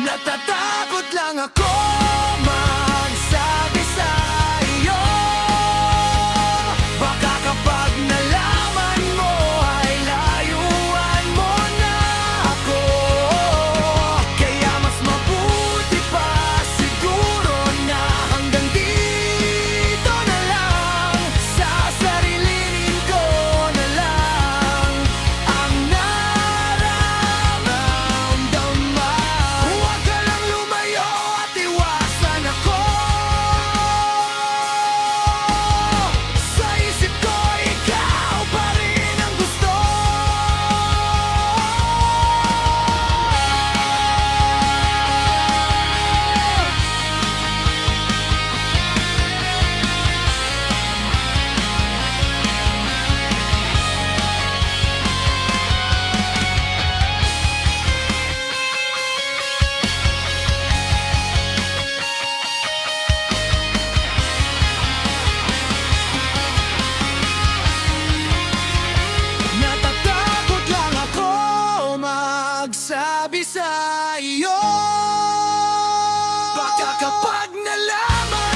Natatakot lang ako magsabi sa iyo. Baka kapag nalaman mo ay layuan mo na ako. Kaya mas mabuti pa siguro na hanggang dito na lang. Sasarilinin ko na lang ang nararamdaman. Huwag ka lang lumayo at iwasan ako. Sa isip ko ikaw pa rin ang gusto. Natatakot lang ako magsabi sa iyo. Baka kapag nalaman